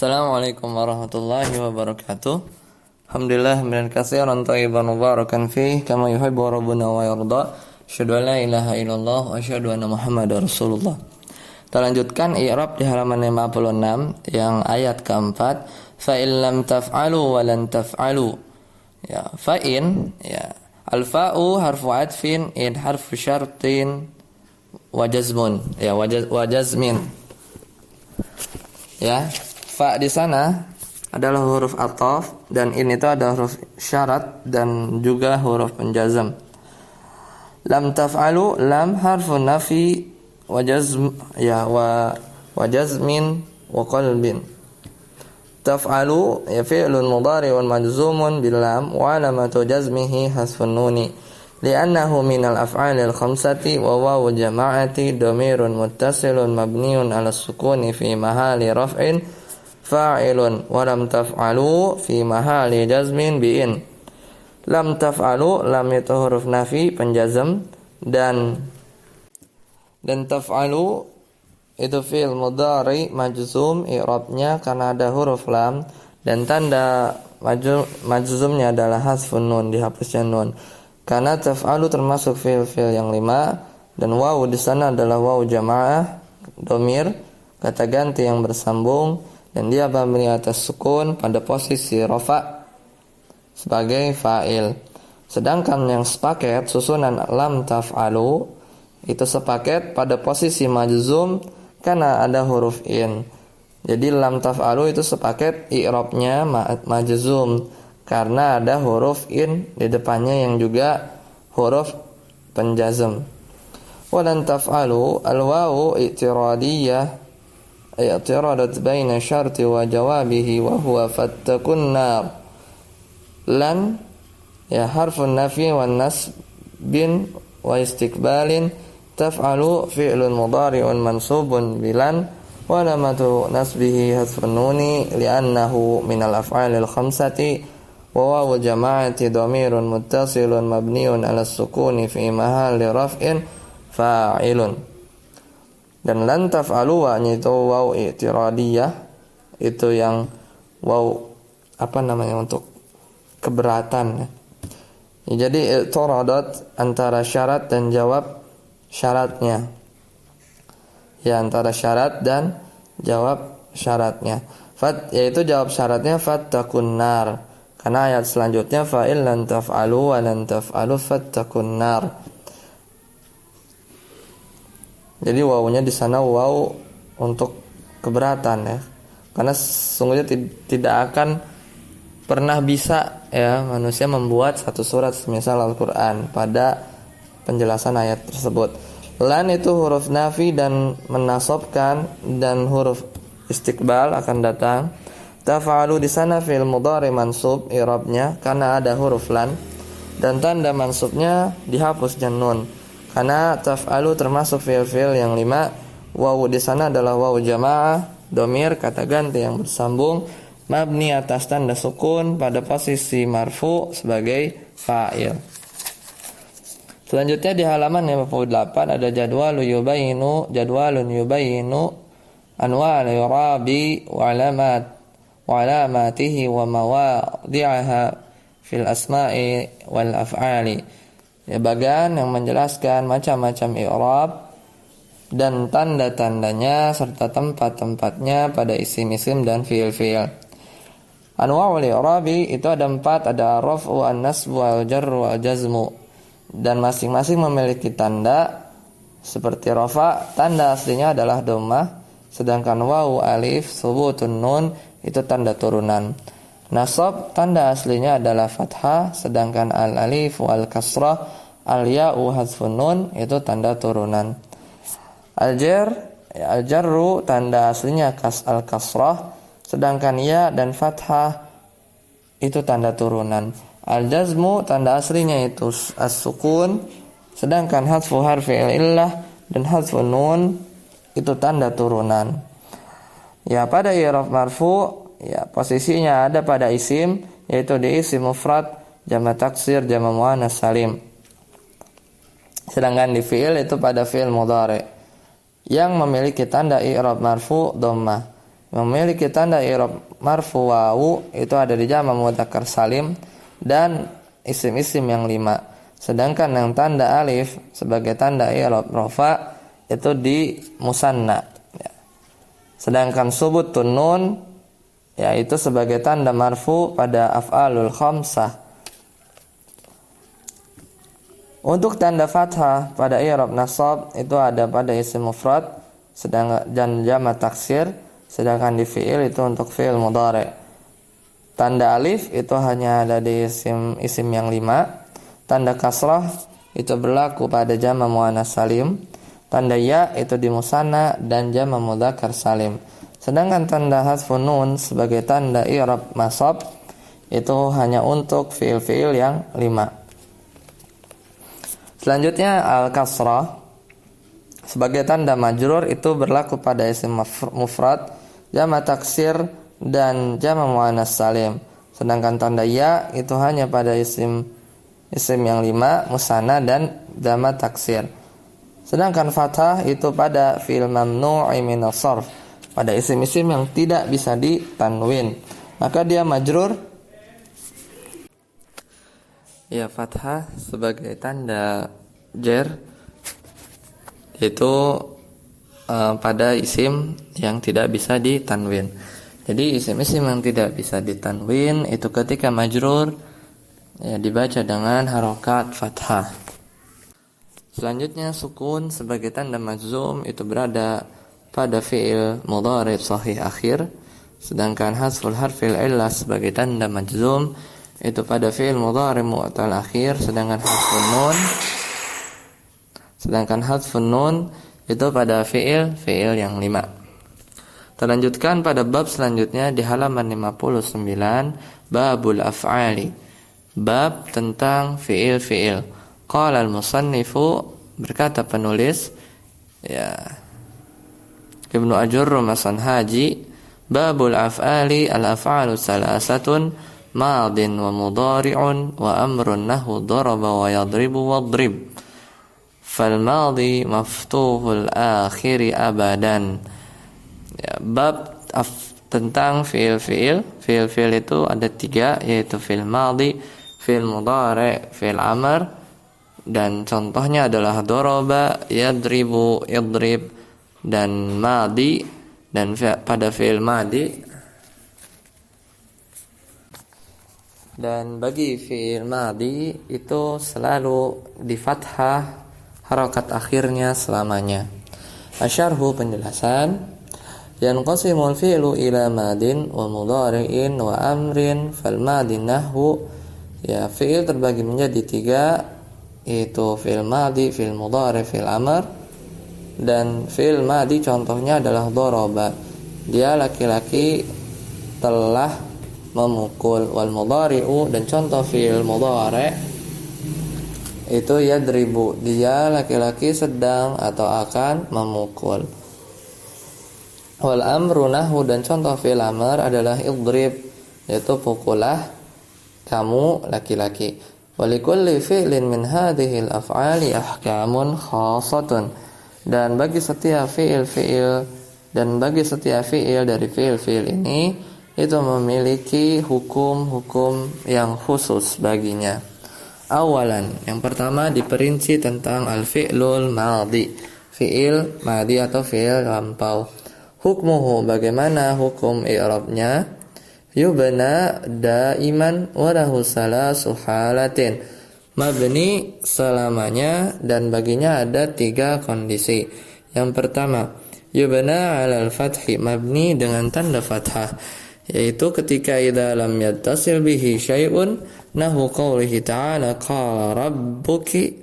Assalamualaikum warahmatullahi wabarakatuh. Alhamdulillah hamdan katsiran thayyiban mubarakan fih kama yuhibbu rabbuna wa yarda. Asyhadu an la ilaha illallah wa asyhadu anna Muhammadar Rasulullah. Kita lanjutkan i'rab di halaman 56 yang ayat keempat. Fa in lam taf'alu wa lan taf'alu. Ya, fa in ya. Al-fa'u harfu atfin, in harfu syartin wa jazmun. Ya, wa jazmin. Ya. Fa di sana adalah huruf athaf dan in itu adalah huruf syarat dan juga huruf penjazm. Lam taf'alu, lam harfu nafi wa jazm ya wa jazmin wa qalbin. Taf'alu ya fi'lun mudhari'un majzumun bil lam wa alamatu jazmihi hasfun nuni li'annahu minal af'alil khamsati wa wawu jama'ati dhamirun muttasilun mabniun 'ala sukuni fi mahali raf'in fa'ilun wa lam taf'alu fi mahali jazmin bi'in. Lam taf'alu, lam itu huruf nafi penjazm dan taf'alu itu fi'il mudhari majzum i'rabnya karena ada huruf lam dan tanda majzumnya adalah hasfun nun, dihapusnya nun. Karena taf'alu termasuk fi'il yang 5 dan wawu di sana adalah wawu jamaah dhamir kata ganti yang bersambung dan dia mabni atas sukun pada posisi rafa sebagai fa'il. Sedangkan yang sepaket susunan lam taf'alu itu sepaket pada posisi majzum karena ada huruf in. Jadi lam taf'alu itu sepaket i'rabnya majzum karena ada huruf in di depannya yang juga huruf penjazm. Walan taf'alu al-wawu i'tiradiyah i'tiradat baina syarti wa jawabihi wa huwa fattakun nar. Lan ya harfun nafi wan nasbin wa istiqbalin. Taf'alu fi'lun mudhari'un mansubun bilan wa lamatu nasbihi hasfun nuni li'annahu minal af'alil khamsati wa wawu jama'ati dhamirun muttasilun mabniun 'ala sukuni fi mahalli raf'in fa'ilun. Dan lan taf'alu wa itu waw i'tiradiyah itu yang waw untuk keberatan. Ya, jadi i'tiradat antara syarat dan jawab syaratnya. Ya, antara syarat dan jawab syaratnya. Yaitu jawab syaratnya fattakun nar. Karena ayat selanjutnya fa'il lan taf'alu wa lan taf'alu fattakun nar. Jadi wawunya di sana waw untuk keberatan ya. Karena sesungguhnya tidak akan pernah bisa ya manusia membuat satu surat semisal Al-Qur'an pada penjelasan ayat tersebut. Lan itu huruf nafi dan menasabkan dan huruf istiqbal akan datang. Taf'alu di sana fi'il mudhari mansub i'rabnya karena ada huruf lan dan tanda mansubnya dihapusnya nun. Karena taf'alu termasuk fi'il yang 5. Wawu di sana adalah wawu jamaah dhamir kata ganti yang bersambung mabni atas tanda sukun pada posisi marfu sebagai fa'il. Selanjutnya di halaman 58 ada jadwalun yubayinu anwa'al i'rabi wa alamatihi wa mawadhi'aha fil asma'i wal af'ali. Ya, bagian yang menjelaskan macam-macam i'rab dan tanda-tandanya serta tempat-tempatnya pada isim-isim dan fi'il-fi'il. Anwa'ul i'rabi itu ada 4, ada raf'u, an-nasbu, al-jarru, al-jazmu. Dan masing-masing memiliki tanda. Seperti rafa, tanda aslinya adalah dhammah, sedangkan wawu, alif, subutun nun itu tanda turunan. Nasab tanda aslinya adalah fathah, sedangkan al-alif wal kasrah al-ya'u hadfun nun itu tanda turunan. Al-jarru tanda aslinya al-kasrah, sedangkan ya dan fathah itu tanda turunan. Al-jazmu tanda aslinya itu as-sukun, sedangkan hadfu harfi illah dan hadfun nun itu tanda turunan. Ya, pada i'rab marfu ya posisinya ada pada isim yaitu di isim mufrad, jamak taksir, jamak muannas salim. Sedangkan di fi'il itu pada fi'il mudhari yang memiliki tanda i'rab marfu dhammah. memiliki tanda i'rab marfu wawu itu ada di jamak mudzakkar salim dan isim-isim yang 5. Sedangkan yang tanda alif sebagai tanda i'rab rafa itu di musanna. Ya. Sedangkan subutun nun yaitu sebagai tanda marfu pada af'alul khamsah. Untuk tanda fathah pada i'rab nasab itu ada pada isim mufrad sedangkan jamak taksir. Sedangkan di fi'il itu untuk fi'il mudhari'. Tanda alif itu hanya ada di isim yang 5. Tanda kasrah itu berlaku pada jamak muannats salim. Tanda ya itu di musanna dan jamak mudzakkar salim. Sedangkan tanda hasfun nun sebagai tanda i'rab nasab itu hanya untuk fi'il-fi'il yang 5. Selanjutnya al-kasrah sebagai tanda majrur itu berlaku pada isim mufrad, jamak taksir dan jamak muannats salim. Sedangkan tanda ya itu hanya pada isim yang 5 musanna dan jamak taksir. Sedangkan fathah itu pada fi'il mamnu'i minas sarf, pada isim-isim yang tidak bisa ditanwin, maka dia majrur. Ya, fathah sebagai tanda jar itu pada isim yang tidak bisa ditanwin. Jadi isim-isim yang tidak bisa ditanwin itu ketika majrur ya dibaca dengan harokat fathah. Selanjutnya sukun sebagai tanda majzum itu berada pada fi'il mudhari' sahih akhir. Sedangkan hasful harfil illah sebagai tanda majzum itu pada fi'il mudhari' mu'tal akhir. Sedangkan hasfun nun itu pada fi'il yang 5. Terlanjutkan pada bab selanjutnya di halaman 59, babul af'ali, bab tentang fi'il. Qala al-musannifu, berkata penulis ya Ibnu Ajurrum as-Sanhaji, babul af'ali al-af'alu salasatun madin wa mudhari'un wa amrun nahu daraba wa yadribu wadrib. Fal-madhi maftuhul akhiri abadan. Ya, bab tentang fi'il itu ada 3, yaitu fi'il madhi, fi'il mudhari', fi'il amr, dan contohnya adalah daraba, yadribu, idrib, dan madhi. Dan pada fi'il madhi, dan bagi fi'il madhi itu selalu di fathah harakat akhirnya selamanya. Asyarhu, penjelasan. Yanqasimul fi'lu ila madin wa mudhari'in wa amrin. Fal madin nahwu, ya fi'il terbagi menjadi 3, yaitu fi'il madhi, fi'il mudhari', fi'il amr. Dan fi'il madhi contohnya adalah daraba, dia laki-laki telah memukul. Wal mudhari'u, dan contoh fi'il mudhari' itu yadribu, dia laki-laki sedang atau akan memukul. Wal amru nahwu, dan contoh fi'il amr adalah idrib, yaitu pukullah kamu laki-laki. Walikulli fi'lin min hadhil af'ali ahkamun khassatun, dan bagi setiap fi'il dari fi'il ini itu memiliki hukum-hukum yang khusus baginya. Awalan, yang pertama diperinci tentang al-fi'lul madhi, fi'il madhi atau fi'il lampau. Hukmuhu, bagaimana hukum i'rabnya? Yubna daiman wa lahu salasu halatin, mabni selamanya dan baginya ada 3 kondisi. Yang pertama, yubna 'alal fathi, mabni dengan tanda fathah, yaitu ketika idza lam yattasil bihi syai'un, nahu qaulihi ta'ala qala rabbuki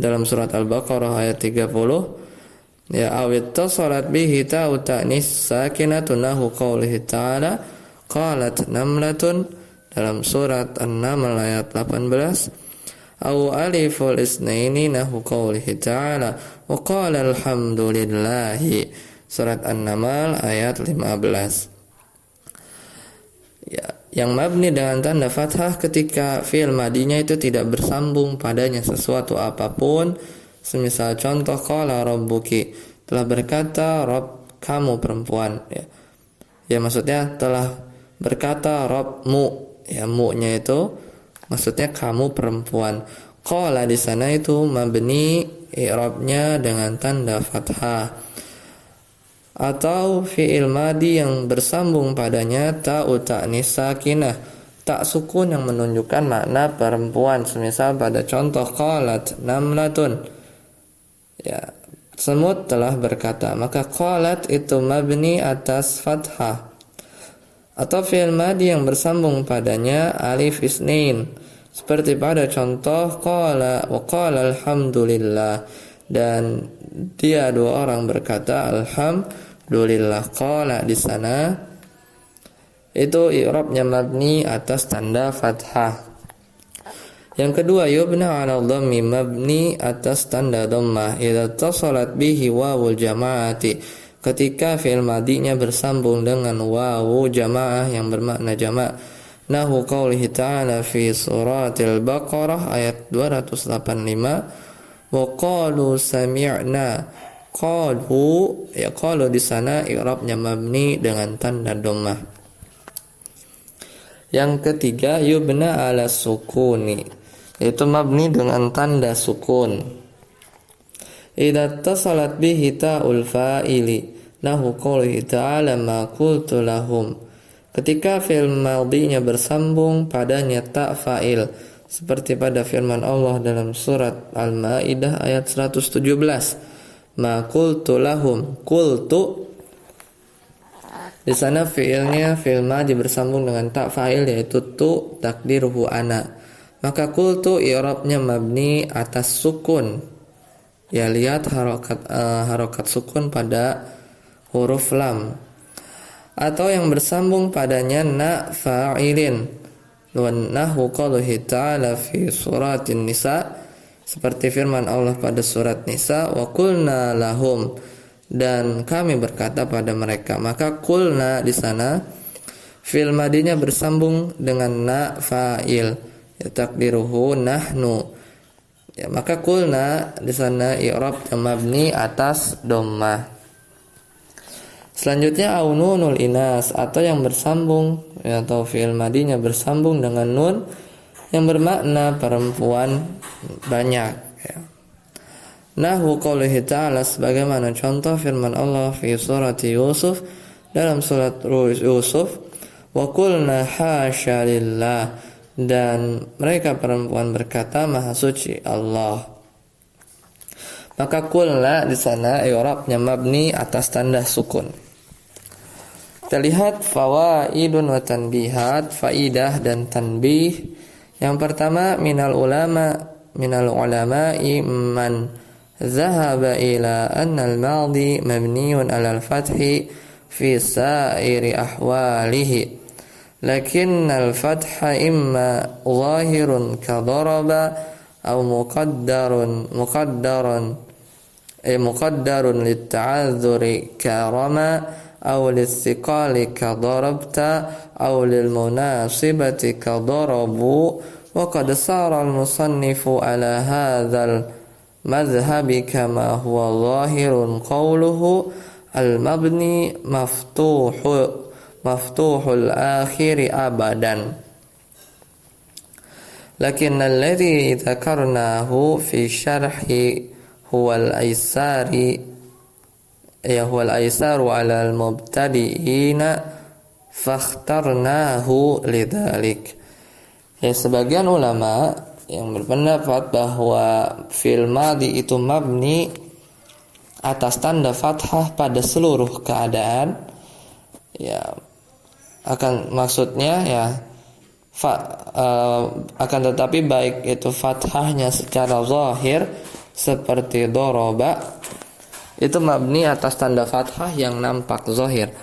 dalam surat Al-Baqarah ayat 30, ya awit tasalat bihi ta'u ta'nis sakinatun, nahu qaulihi ta'ala qalat namlatun dalam surat An-Naml ayat 18, au aliful isnaini, nahu qaulihi ta'ala wa qala alhamdulillahi surat An-Naml ayat 15. Ya, yang mabni dengan tanda fathah ketika fi'il madinya itu tidak bersambung padanya sesuatu apapun. Semisal contoh qala rabbuki, telah berkata Rabb kamu perempuan, ya. Ya maksudnya telah berkata Rabbmu. Ya mu-nya itu maksudnya kamu perempuan. Qala di sana itu mabni, i'rabnya dengan tanda fathah. Atau fi'il madi yang bersambung padanya ta'u ta'nis sakinah, tak sukun yang menunjukkan makna perempuan. Semisal pada contoh qalat namlatun, ya semut telah berkata, maka qalat itu mabni atas fathah. Atau fi'il madi yang bersambung padanya alif isnain, seperti pada contoh qala wa qala alhamdulillah, dan dia dua orang berkata alhamdulillah. Qala di sana itu i'rabnya mabni atas tanda fathah. Yang kedua, yubna 'ala dhammi, mabni atas tanda dhammah idza tasalat bihi wawul jama'ati, ketika fi'il madinya bersambung dengan wawu jamaah yang bermakna jama'. Nahu qaulihi ta'ala fi suratil Baqarah ayat 285, wa qalu sami'na. Qalu, ya qalu di sana i'rabnya mabni dengan tanda dhammah. Yang ketiga, yubna 'ala sukuni, itu mabni dengan tanda sukun. Idza tasalat bihi ta'ul fa'ili, nahu qaulihi ta'ala ma qultu lahum, ketika fi'il madhinya bersambung padanya ta' fa'il, seperti pada firman Allah dalam surat Al-Maidah ayat 117, ma qultu lahum. Qultu di sana fi'ilnya fi'il madhi bersambung dengan ta' fa'il, yaitu tu takdiruhu ana. Maka qultu i'rabnya mabni atas sukun. Ya lihat harokat sukun pada huruf lam. Atau yang bersambung padanya na fa'ilin. Nahu qaulihi ta'ala fi suratin nisa, seperti firman Allah pada surat Nisa, wa qulna lahum, dan kami berkata pada mereka. Maka qulna di sana fi'il madinya bersambung dengan na fa'il, ya takdiruhu nahnu. Ya, maka qulna di sana i'rab mabni atas dhammah. Selanjutnya au nunul inas, atau yang bersambung, ya, atau fi'il madinya bersambung dengan nun yang bermakna perempuan banyak, ya. Nahu qaulihi ta'ala, sebagaimana contoh firman Allah fi surati Yusuf, dalam surat Yusuf, wa qulna hasya lillah, dan mereka perempuan berkata maha suci Allah. Maka qulna di sana i'rabnya mabni atas tanda sukun. Kita lihat fawaidun wa tanbihat, faidah dan tanbih. Yang pertama, minal ulama'i man zahaba ila anna al-madhi mabniun 'ala al-fathi fi sa'iri ahwalihi, lakin al-fatha imma zahirun ka daraba aw muqaddarun lit-ta'adzuri ka rama aw lis-siqali ka darabta aw lil-munasibati ka darabu. Wa qad sara al-musannifu ala hadzal madhhabi kama huwa zahirun qawluhu al-mabni maftuhul akhiri abadan. Lakin alladhi dzakarnahu fi syarhi huwa al-aisari, ya huwa al-aisaru 'ala al-mubtadi'ina fakhtarnahu lidzalik. Ya, sebagian ulama yang berpendapat bahwa fi'il madhi itu mabni atas tanda fathah pada seluruh keadaan, ya akan maksudnya ya akan tetapi baik itu fathahnya secara zahir seperti doroba, itu mabni atas tanda fathah yang nampak zahir,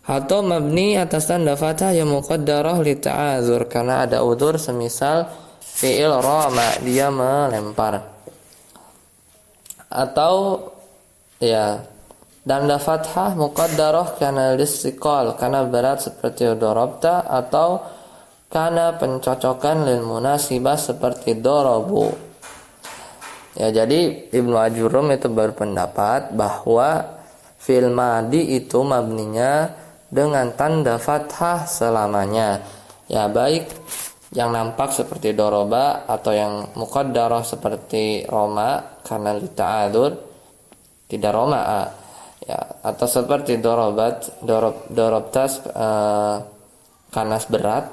atau mabni atas tanda fathah yang muqaddarah li ta'adzur, karena ada udzur, semisal fi'il rama, dia melempar, atau ya tanda fathah muqaddarah karena listiqal, karena berat seperti darabta, atau karena pencocokan lil munasibah seperti darabu. Ya, jadi Ibnu Ajurum itu berpendapat bahwa fi'il madhi itu mabninya dengan tanda fathah selamanya. Ya, baik yang nampak seperti doroba atau yang muqaddarah seperti roma karena lita'adzur tidak roma, ya, atau seperti dorobtas kanas berat,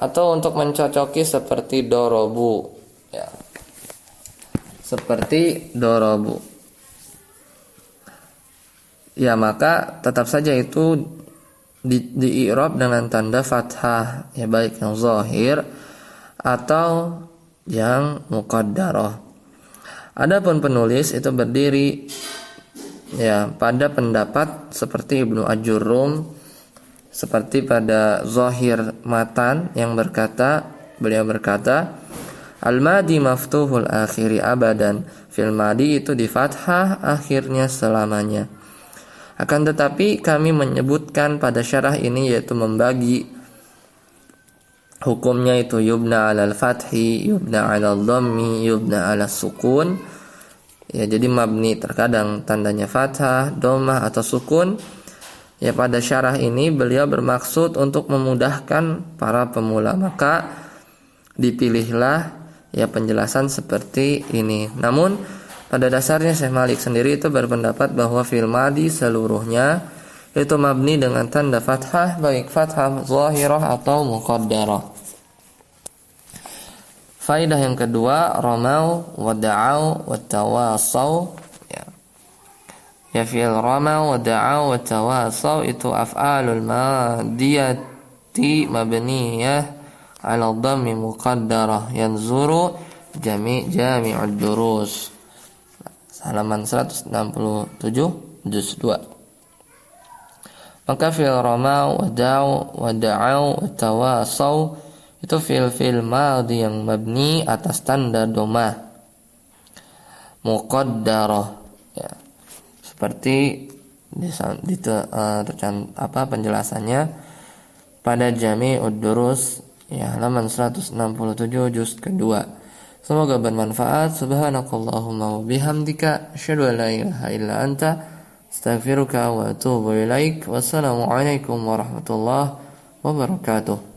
atau untuk mencocoki seperti dorobu, ya, seperti dorobu, ya, maka tetap saja itu di i'rab dengan tanda fathah, ya, baik yang zahir atau yang muqaddarah. Adapun penulis itu berdiri, ya, pada pendapat seperti Ibnu Ajurrum, seperti pada zahir matan yang beliau berkata al-madi maftuhul akhiri abadan, fil madi itu di fathah akhirnya selamanya. Akan tetapi kami menyebutkan pada syarah ini, yaitu membagi hukumnya itu yubna alal fathi, yubna alal dhammi, yubna alal sukun. Ya, jadi mabni terkadang tandanya fathah, dhammah atau sukun. Ya, pada syarah ini beliau bermaksud untuk memudahkan para pemula, maka dipilihlah ya penjelasan seperti ini. Namun pada dasarnya Syekh Malik sendiri itu berpendapat bahwa fi'il madi seluruhnya itu mabni dengan tanda fathah, baik fathah zahirah atau muqaddarah. Faidah yang kedua, ramau wa da'au wa tawasaw, ya, fi'il ramau wa da'au wa tawasaw itu af'alul madiyati mabniyah 'ala dhammi muqaddarah yanzuru jami'ud durus. Halaman 167 juz 2. Maka fi'il ramau wa da'au wa tawasaw itu fi'il madhi yang mabni atas tanda dhammah muqaddarah, ya, seperti penjelasannya pada Jami'ud Durus, ya, halaman 167 juz kedua. Semoga bermanfaat. Subhanakallahumma wa bihamdika asyhadu an la ilaha illa anta astaghfiruka wa atubu ilaik. Wassalamualaikum warahmatullahi wabarakatuh.